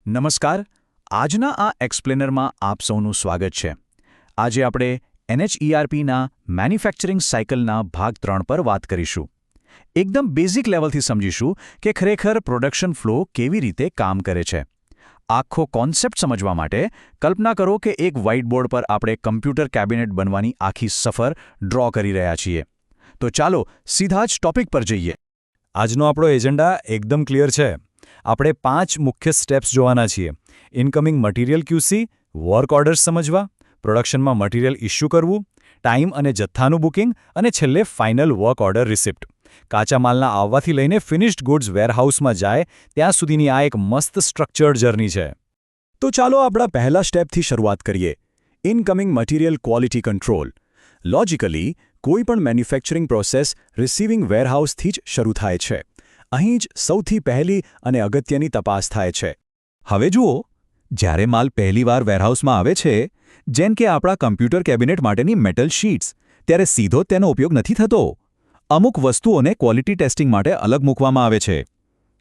નમસ્કાર. આજના આ એક્સપ્લેનરમાં આપ સૌનું સ્વાગત છે. આજે આપણે NHERPના મેન્યુફેક્ચરિંગ સાયકલના ભાગ 3 પર વાત કરીશું. એકદમ બેઝિક લેવલથી સમજીશું કે ખરેખર પ્રોડક્શન ફ્લો કેવી રીતે કામ કરે છે. આખો કોન્સેપ્ટ સમજવા માટે કલ્પના કરો કે એક વ્હાઇટબોર્ડ પર આપણે કમ્પ્યુટર કેબિનેટ બનવાની આખી સફર ડ્રો કરી રહ્યા છીએ. તો ચાલો સીધા જ ટોપિક પર જઈએ. આજનો આપણો એજન્ડા એકદમ ક્લિયર છે. આપણે 5 મુખ્ય સ્ટેપ્સ જોવાના છીએ. Incoming material QC, work orders સમજવા, પ્રોડક્શનમાં મટીરિયલ ઇશ્યુ કરવું, ટાઈમ અને જથ્થાનું બુકિંગ અને છેલ્લે ફાઇનલ વર્ક ઓર્ડર રિસિપ્ટ. કાચા માલના આવવાથી લઈને ફિનિશ્ડ ગુડ્સ વેરહાઉસમાં જાય ત્યાં સુધીની આ એક મસ્ત સ્ટ્રક્ચર્ડ જર્ની છે. તો ચાલો આપણા પહેલા સ્ટેપથી શરૂઆત કરીએ. Incoming material quality control. Logically કોઈપણ મેન્યુફેક્ચરિંગ પ્રોસેસ રિસીવિંગ વેરહાઉસથી જ શરૂ થાય છે. અહીં જ સૌથી પહેલી અને અગત્યની તપાસ થાય છે. હવે જુઓ, જ્યારે માલ પહેલીવાર વેરહાઉસમાં આવે છે, જેમ કે આપણા કમ્પ્યુટર કેબિનેટ માટેની મેટલ શીટ્સ, ત્યારે સીધો તેનો ઉપયોગ નથી થતો. અમુક વસ્તુઓને ક્વોલિટી ટેસ્ટિંગ માટે અલગ મૂકવામાં આવે છે.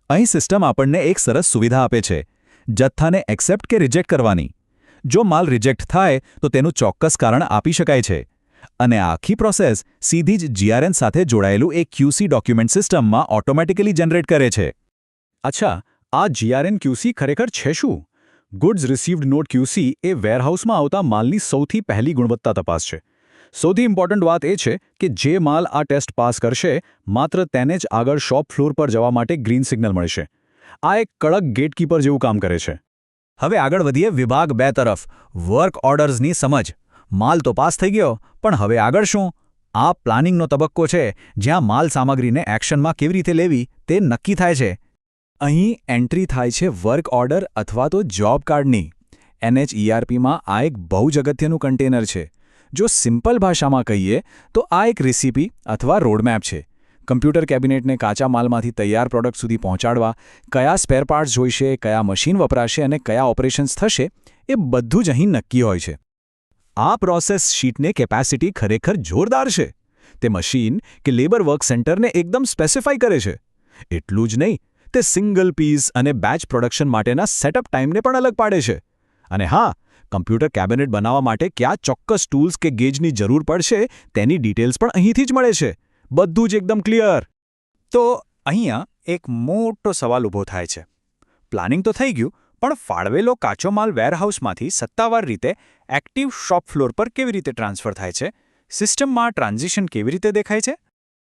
અહીં સિસ્ટમ આપણને એક સરસ સુવિધા આપે છે, જથ્થાને એક્સેપ્ટ કે રિજેક્ટ કરવાની. જો માલ રિજેક્ટ થાય તો તેનું ચોક્કસ કારણ આપી શકાય છે. અને આખી પ્રોસેસ સીધી જ GRN સાથે જોડાયેલું એક QC ડોક્યુમેન્ટ સિસ્ટમમાં ઓટોમેટિકલી જનરેટ કરે છે. અચ્છા, આ GRN QC ખરેખર છે શું? ગુડ્સ રિસીવ્ડ નોટ QC એ વેરહાઉસમાં આવતા માલની સૌથી પહેલી ગુણવત્તા તપાસ છે. સૌથી ઇમ્પોર્ટન્ટ વાત એ છે કે જે માલ આ ટેસ્ટ પાસ કરશે, માત્ર તેને જ આગળ શોપ ફ્લોર પર જવા માટે ગ્રીન સિગ્નલ મળશે. આ એક કડક ગેટકીપર જેવું કામ કરે છે. હવે આગળ વધીએ વિભાગ 2 તરફ, વર્ક ઓર્ડર્સની સમજ. માલ તો પાસ થઈ ગયો, પણ હવે આગળ શું? આ પ્લાનિંગનો તબક્કો છે, જ્યાં માલ સામગ્રીને એક્શનમાં કેવી રીતે લેવી તે નક્કી થાય છે. અહીં એન્ટ્રી થાય છે વર્ક ઓર્ડર અથવા તો જોબ કાર્ડની. NHERPમાં આ એક બહુ જ અગત્યનું કન્ટેનર છે. જો સિમ્પલ ભાષામાં કહીએ તો આ એક રેસીપી અથવા રોડમેપ છે. કમ્પ્યુટર કેબિનેટને કાચા માલમાંથી તૈયાર પ્રોડક્ટ સુધી પહોંચાડવા, કયા સ્પેર પાર્ટ્સ જોઈશે, કયા મશીન વપરાશે અને કયા ઓપરેશન્સ થશે, એ બધું જ અહીં નક્કી હોય છે. આ પ્રોસેસ શીટને કેપેસિટી ખરેખર જોરદાર છે. તે મશીન કે લેબર વર્ક સેન્ટરને એકદમ સ્પેસિફાઈ કરે છે. એટલું જ નહીં, તે સિંગલ પીસ અને બેચ પ્રોડક્શન માટેના સેટઅપ ટાઈમને પણ અલગ પાડે છે. અને હા, કમ્પ્યુટર કેબિનેટ બનાવવા માટે કયા ચોક્કસ ટૂલ્સ કે ગેજની જરૂર પડશે તેની ડિટેલ્સ પણ અહીંથી જ મળે છે. બધું જ એકદમ ક્લિયર. તો અહીંયા એક મોટો સવાલ ઊભો થાય છે. પ્લાનિંગ તો થઈ ગયું, પણ ફાળવેલો કાચો માલ વેરહાઉસમાંથી સત્તાવાર રીતે એક્ટિવ શોપ ફ્લોર પર કેવી રીતે ટ્રાન્સફર થાય છે? સિસ્ટમમાં ટ્રાન્ઝિશન કેવી રીતે દેખાય છે?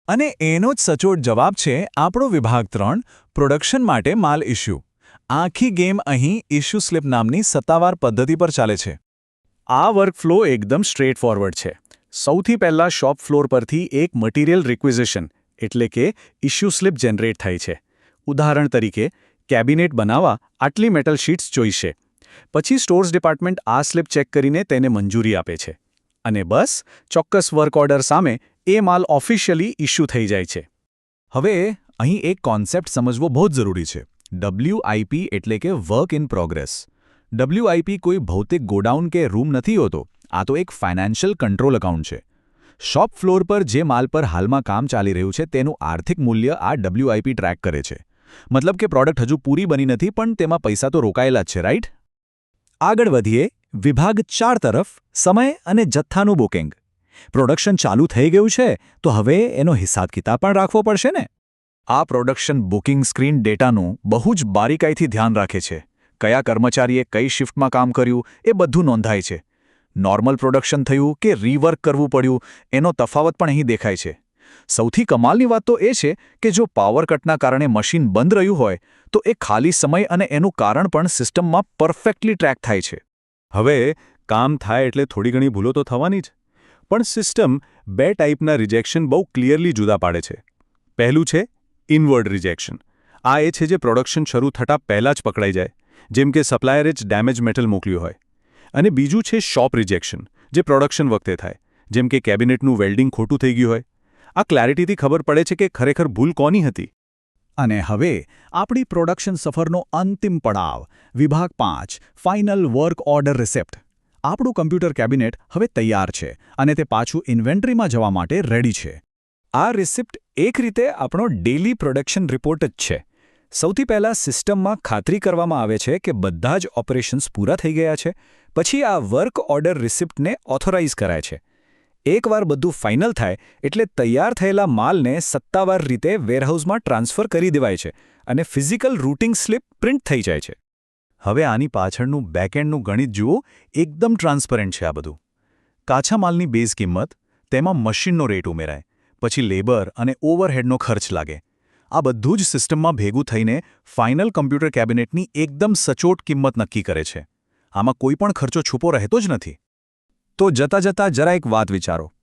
અને એનો જ સચોટ જવાબ છે આપણો વિભાગ 3, પ્રોડક્શન માટે માલ ઇશ્યુ. આખી ગેમ અહીં ઇશ્યુ સ્લિપ નામની સત્તાવાર પદ્ધતિ પર ચાલે છે. આ વર્કફ્લો એકદમ સ્ટ્રેટ ફોરવર્ડ છે. સૌથી પહેલાં શોપ ફ્લોર પરથી એક મટીરિયલ રિક્વિઝિશન એટલે કે ઇશ્યુ સ્લિપ જનરેટ થાય છે. ઉદાહરણ તરીકે, કેબિનેટ બનાવવા આટલી મેટલ શીટ્સ જોઈશે. પછી સ્ટોર્સ ડિપાર્ટમેન્ટ આ સ્લિપ ચેક કરીને તેને મંજૂરી આપે છે. અને બસ, ચોક્કસ વર્ક ઓર્ડર સામે એ માલ ઓફિશિયલી ઇશ્યુ થઈ જાય છે. હવે અહીં એક કોન્સેપ્ટ સમજવો બહુ જ જરૂરી છે. WIP એટલે કે વર્ક ઇન પ્રોગ્રેસ. WIP કોઈ ભૌતિક ગોડાઉન કે રૂમ નથી હોતો. આ તો એક ફાઇનાન્શિયલ કંટ્રોલ એકાઉન્ટ છે. શોપ ફ્લોર પર જે માલ પર હાલમાં કામ ચાલી રહ્યું છે તેનું આર્થિક મૂલ્ય આ WIP ટ્રેક કરે છે. મતલબ કે પ્રોડક્ટ હજુ પૂરી બની નથી, પણ તેમાં પૈસા તો રોકાયેલા જ છે, રાઈટ? આગળ વધીએ વિભાગ 4 તરફ, સમય અને જથ્થાનું બુકિંગ. પ્રોડક્શન ચાલુ થઈ ગયું છે, તો હવે એનો હિસાબ કિતાબ પણ રાખવો પડશે ને? આ પ્રોડક્શન બુકિંગ સ્ક્રીન ડેટાનું બહુ જ બારીકાઈથી ધ્યાન રાખે છે. કયા કર્મચારીએ કઈ શિફ્ટમાં કામ કર્યું એ બધું નોંધાય છે. નોર્મલ પ્રોડક્શન થયું કે રીવર્ક કરવું પડ્યું એનો તફાવત પણ અહીં દેખાય છે. સૌથી કમાલની વાત તો એ છે કે જો પાવર કટના કારણે મશીન બંધ રહ્યું હોય તો એ ખાલી સમય અને એનું કારણ પણ સિસ્ટમમાં પરફેક્ટલી ટ્રેક થાય છે. હવે કામ થાય એટલે થોડી ઘણી ભૂલો તો થવાની જ. પણ સિસ્ટમ 2 ટાઈપના રિજેક્શન બહુ ક્લિયરલી જુદા પાડે છે. પહેલું છે ઇનવર્ડ રિજેક્શન. આ એ છે જે પ્રોડક્શન શરૂ થતાં પહેલાં જ પકડાઈ જાય, જેમ કે સપ્લાયરે જ ડેમેજ મેટલ મોકલ્યું હોય. અને બીજું છે શોપ રિજેક્શન, જે પ્રોડક્શન વખતે થાય, જેમ કે કેબિનેટનું વેલ્ડિંગ ખોટું થઈ ગયું હોય. આ ક્લેરિટીથી ખબર પડે છે કે ખરેખર ભૂલ કોની હતી. અને હવે આપણી પ્રોડક્શન સફરનો અંતિમ પડાવ, વિભાગ 5, ફાઇનલ વર્ક ઓર્ડર રિસિપ્ટ. આપણું કમ્પ્યુટર કેબિનેટ હવે તૈયાર છે અને તે પાછું ઇન્વેન્ટરીમાં જવા માટે રેડી છે. આ રિસિપ્ટ એક રીતે આપણો ડેલી પ્રોડક્શન રિપોર્ટ જ છે. સૌથી પહેલાં સિસ્ટમમાં ખાતરી કરવામાં આવે છે કે બધા જ ઓપરેશન્સ પૂરા થઈ ગયા છે. પછી આ વર્ક ઓર્ડર રિસિપ્ટને ઓથોરાઇઝ કરાય છે. એકવાર બધું ફાઇનલ થાય એટલે તૈયાર થયેલા માલને સત્તાવાર રીતે વેરહાઉસમાં ટ્રાન્સફર કરી દેવાય છે અને ફિઝિકલ રૂટિંગ સ્લિપ પ્રિન્ટ થઈ જાય છે. હવે આની પાછળનું બેકએન્ડનું ગણિત જુઓ, એકદમ ટ્રાન્સપરન્ટ છે આ બધું. કાચા માલની બેઝ કિંમત, તેમાં મશીનનો રેટ ઉમેરાય, પછી લેબર અને ઓવરહેડનો ખર્ચ લાગે. આ બધું જ સિસ્ટમમાં ભેગું થઈને ફાઇનલ કમ્પ્યુટર કેબિનેટની એકદમ સચોટ કિંમત નક્કી કરે છે. આમાં કોઈ પણ ખર્ચો છુપો રહેતો જ નથી. તો જતાં જરા એક વાત વિચારો.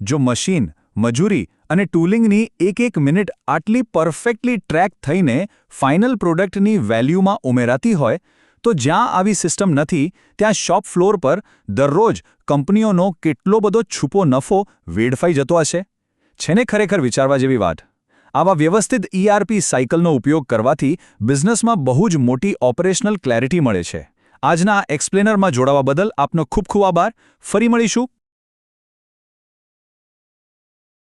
જો મશીન, મજૂરી અને ટૂલિંગની એક મિનિટ આટલી પરફેક્ટલી ટ્રેક થઈને ફાઇનલ પ્રોડક્ટની વેલ્યુમાં ઉમેરાતી હોય, તો જ્યાં આવી સિસ્ટમ નથી ત્યાં શોપ ફ્લોર પર દરરોજ કંપનીઓનો કેટલો બધો છુપો નફો વેડફાઈ જતો હશે. છે ને ખરેખર વિચારવા જેવી વાત. આવા વ્યવસ્થિત ERP સાયકલનો ઉપયોગ કરવાથી બિઝનેસમાં બહુ જ મોટી ઓપરેશનલ ક્લેરિટી મળે છે. આજના એક્સપ્લેનરમાં જોડાવા બદલ આપનો ખૂબ ખૂબ આભાર. ફરી મળીશું